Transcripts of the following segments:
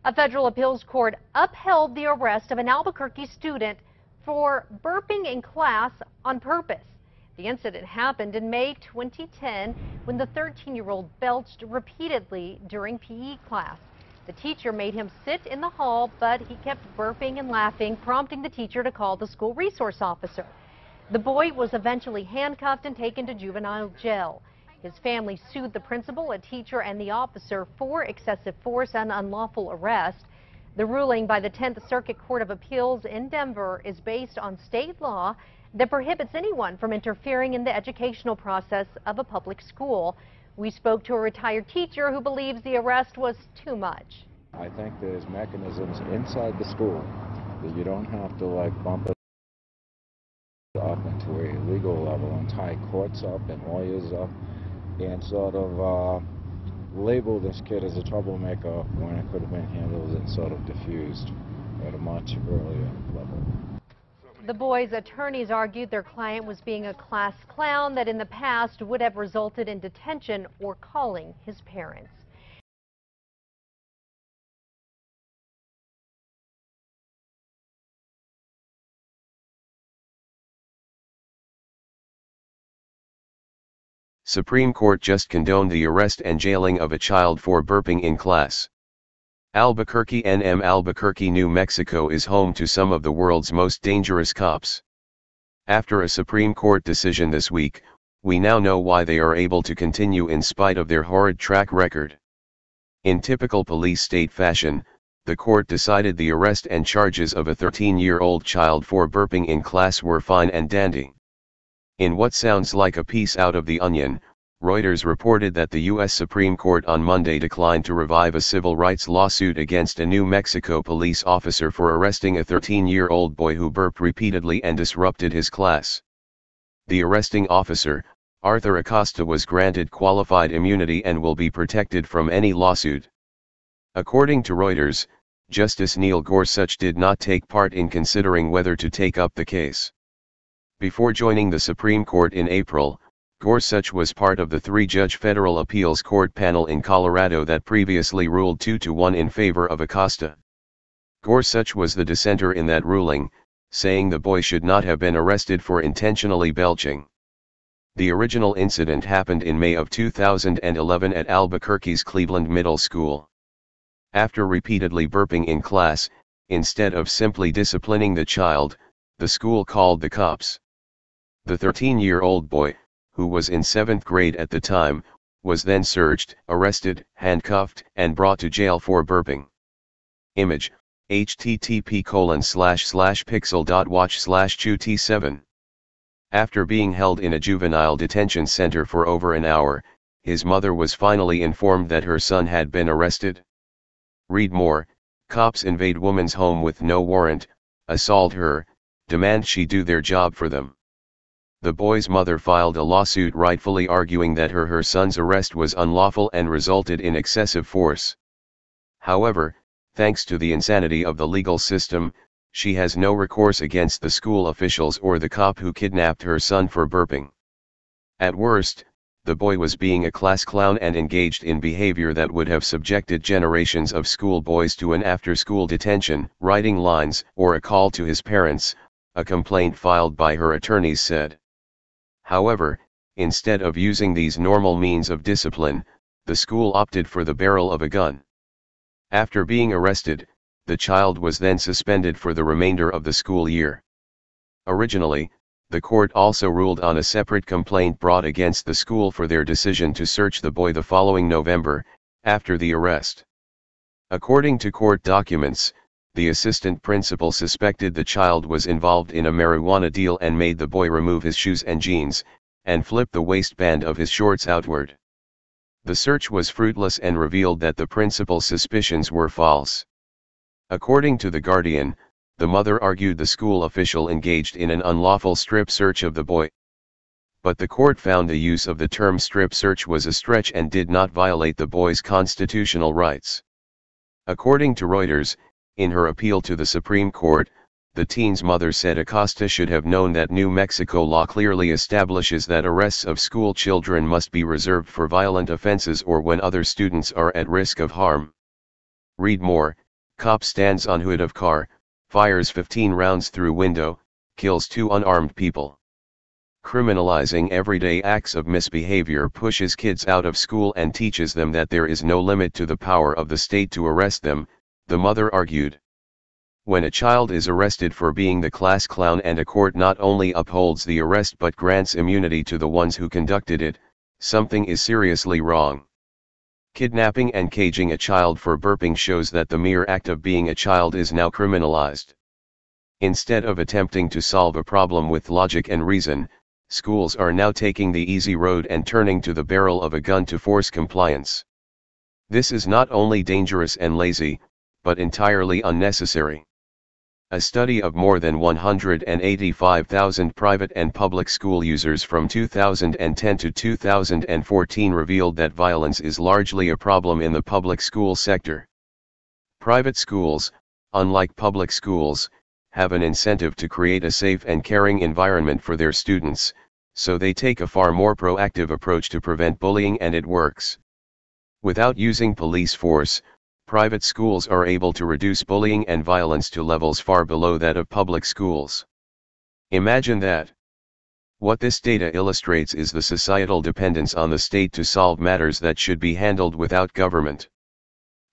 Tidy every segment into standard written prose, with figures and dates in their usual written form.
A federal appeals court upheld the arrest of an Albuquerque student for burping in class on purpose. The incident happened in May 2010 when the 13-year-old belched repeatedly during PE class. The teacher made him sit in the hall, but he kept burping and laughing, prompting the teacher to call the school resource officer. The boy was eventually handcuffed and taken to juvenile jail. His family sued the principal, a teacher, and the officer for excessive force and unlawful arrest. The ruling by the 10th Circuit Court of Appeals in Denver is based on state law that prohibits anyone from interfering in the educational process of a public school. We spoke to a retired teacher who believes the arrest was too much. I think there's mechanisms inside the school that you don't have to bump it up into a legal level and tie courts up and lawyers up and sort of label this kid as a troublemaker when it could have been handled and sort of diffused at a much earlier level. The boy's attorneys argued their client was being a class clown that in the past would have resulted in detention or calling his parents. Supreme Court just condoned the arrest and jailing of a child for burping in class. Albuquerque, Albuquerque, New Mexico is home to some of the world's most dangerous cops. After a Supreme Court decision this week, we now know why they are able to continue in spite of their horrid track record. In typical police state fashion, the court decided the arrest and charges of a 13-year-old child for burping in class were fine and dandy. In what sounds like a piece out of The Onion, Reuters reported that the U.S. Supreme Court on Monday declined to revive a civil rights lawsuit against a New Mexico police officer for arresting a 13-year-old boy who burped repeatedly and disrupted his class. The arresting officer, Arthur Acosta, was granted qualified immunity and will be protected from any lawsuit. According to Reuters, Justice Neil Gorsuch did not take part in considering whether to take up the case. Before joining the Supreme Court in April, Gorsuch was part of the three-judge federal appeals court panel in Colorado that previously ruled 2-1 in favor of Acosta. Gorsuch was the dissenter in that ruling, saying the boy should not have been arrested for intentionally belching. The original incident happened in May of 2011 at Albuquerque's Cleveland Middle School. After repeatedly burping in class, instead of simply disciplining the child, the school called the cops. The 13-year-old boy, who was in 7th grade at the time, was then searched, arrested, handcuffed, and brought to jail for burping. Image, http://pixel.watch/QT7. After being held in a juvenile detention center for over an hour, his mother was finally informed that her son had been arrested. Read more. Cops invade woman's home with no warrant, assault her, demand she do their job for them. The boy's mother filed a lawsuit rightfully arguing that her son's arrest was unlawful and resulted in excessive force. However, thanks to the insanity of the legal system, she has no recourse against the school officials or the cop who kidnapped her son for burping. At worst, the boy was being a class clown and engaged in behavior that would have subjected generations of schoolboys to an after-school detention, writing lines, or a call to his parents, a complaint filed by her attorneys said. However, instead of using these normal means of discipline, the school opted for the barrel of a gun. After being arrested, the child was then suspended for the remainder of the school year. Originally, the court also ruled on a separate complaint brought against the school for their decision to search the boy the following November, after the arrest. According to court documents, the assistant principal suspected the child was involved in a marijuana deal and made the boy remove his shoes and jeans, and flip the waistband of his shorts outward. The search was fruitless and revealed that the principal's suspicions were false. According to The Guardian, the mother argued the school official engaged in an unlawful strip search of the boy. But the court found the use of the term strip search was a stretch and did not violate the boy's constitutional rights. According to Reuters, in her appeal to the Supreme Court, the teen's mother said Acosta should have known that New Mexico law clearly establishes that arrests of school children must be reserved for violent offenses or when other students are at risk of harm. Read more. Cop stands on hood of car, fires 15 rounds through window, kills 2 unarmed people. Criminalizing everyday acts of misbehavior pushes kids out of school and teaches them that there is no limit to the power of the state to arrest them, the mother argued. When a child is arrested for being the class clown and a court not only upholds the arrest but grants immunity to the ones who conducted it, something is seriously wrong. Kidnapping and caging a child for burping shows that the mere act of being a child is now criminalized. Instead of attempting to solve a problem with logic and reason, schools are now taking the easy road and turning to the barrel of a gun to force compliance. This is not only dangerous and lazy, but entirely unnecessary. A study of more than 185,000 private and public school users from 2010 to 2014 revealed that violence is largely a problem in the public school sector. Private schools, unlike public schools, have an incentive to create a safe and caring environment for their students, so they take a far more proactive approach to prevent bullying, and it works. Without using police force, private schools are able to reduce bullying and violence to levels far below that of public schools. Imagine that. What this data illustrates is the societal dependence on the state to solve matters that should be handled without government.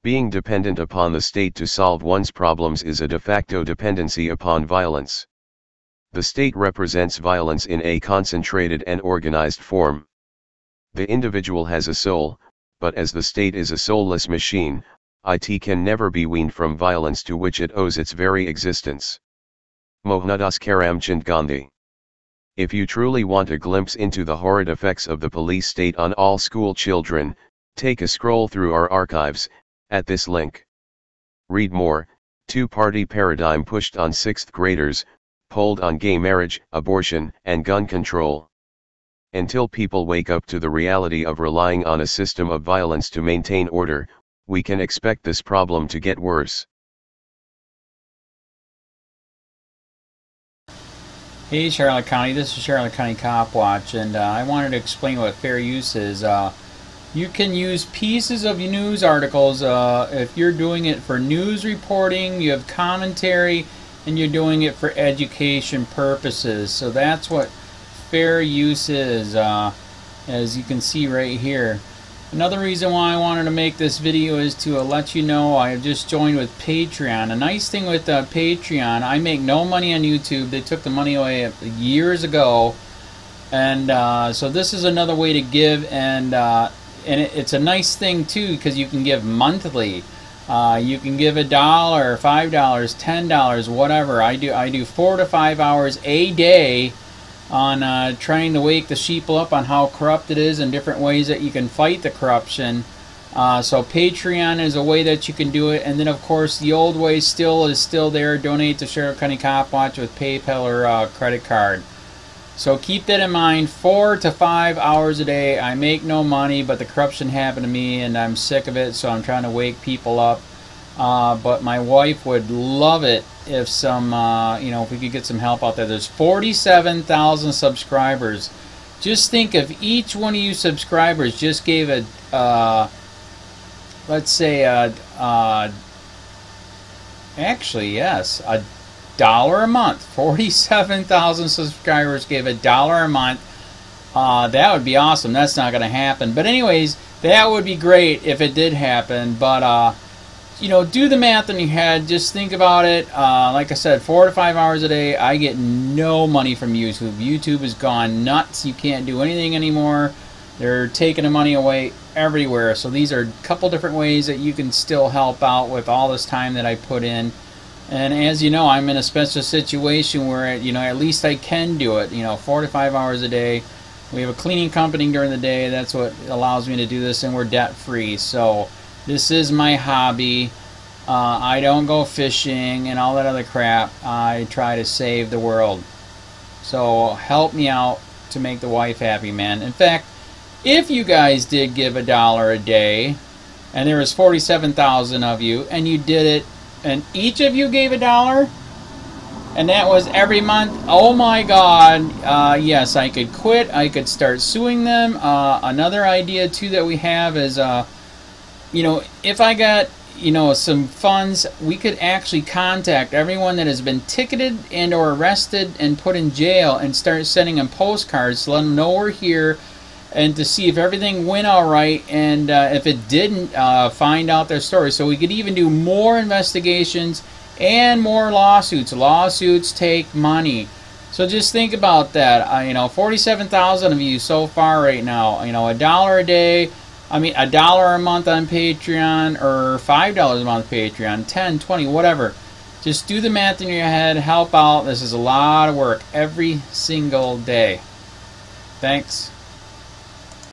Being dependent upon the state to solve one's problems is a de facto dependency upon violence. The state represents violence in a concentrated and organized form. The individual has a soul, but as the state is a soulless machine, it can never be weaned from violence to which it owes its very existence. Mohandas Karamchand Gandhi. If you truly want a glimpse into the horrid effects of the police state on all school children, take a scroll through our archives, at this link. Read more. Two-party paradigm pushed on 6th graders, polled on gay marriage, abortion, and gun control. Until people wake up to the reality of relying on a system of violence to maintain order, we can expect this problem to get worse. Hey Charlotte County, this is Charlotte County Cop Watch, and I wanted to explain what fair use is. You can use pieces of news articles if you're doing it for news reporting, you have commentary, and you're doing it for education purposes. So that's what fair use is, as you can see right here. Another reason why I wanted to make this video is to let you know I have just joined with Patreon. A nice thing with Patreon, I make no money on YouTube. They took the money away years ago, and so this is another way to give, and it's a nice thing too because you can give monthly. You can give $1, $5, $10, whatever. I do 4 to 5 hours a day on trying to wake the sheep up on how corrupt it is and different ways that you can fight the corruption. So Patreon is a way that you can do it, and then of course the old way is still there. Donate to Charlotte County Cop Watch with PayPal or credit card. So keep that in mind. 4 to 5 hours a day. I make no money, but the corruption happened to me and I'm sick of it, so I'm trying to wake people up. But my wife would love it if if we could get some help out there. There's 47,000 subscribers. Just think if each one of you subscribers just gave let's say actually yes, $1 a month. 47,000 subscribers gave $1 a month. That would be awesome. That's not going to happen. But anyways, that would be great if it did happen. But do the math in your head. Just think about it. Like I said, 4 to 5 hours a day. I get no money from YouTube. YouTube has gone nuts. You can't do anything anymore. They're taking the money away everywhere. So these are a couple different ways that you can still help out with all this time that I put in. And as you know, I'm in a special situation where at least I can do it. 4 to 5 hours a day. We have a cleaning company during the day. That's what allows me to do this, and we're debt free. So this is my hobby. I don't go fishing and all that other crap. I try to save the world. So help me out to make the wife happy, man. In fact, if you guys did give $1 a day, and there was 47,000 of you, and you did it, and each of you gave $1, and that was every month, oh my God, yes, I could quit. I could start suing them. Another idea too that we have is, if I got, you know, some funds, we could actually contact everyone that has been ticketed and or arrested and put in jail and start sending them postcards to let them know we're here and to see if everything went all right, and if it didn't, find out their story. So we could even do more investigations and more lawsuits. Lawsuits take money. So just think about that. You know, 47,000 of you so far right now. You know, $1 a day. I mean, $1 a month on Patreon, or $5 a month Patreon, 10, 20, whatever. Just do the math in your head. Help out. This is a lot of work every single day. Thanks.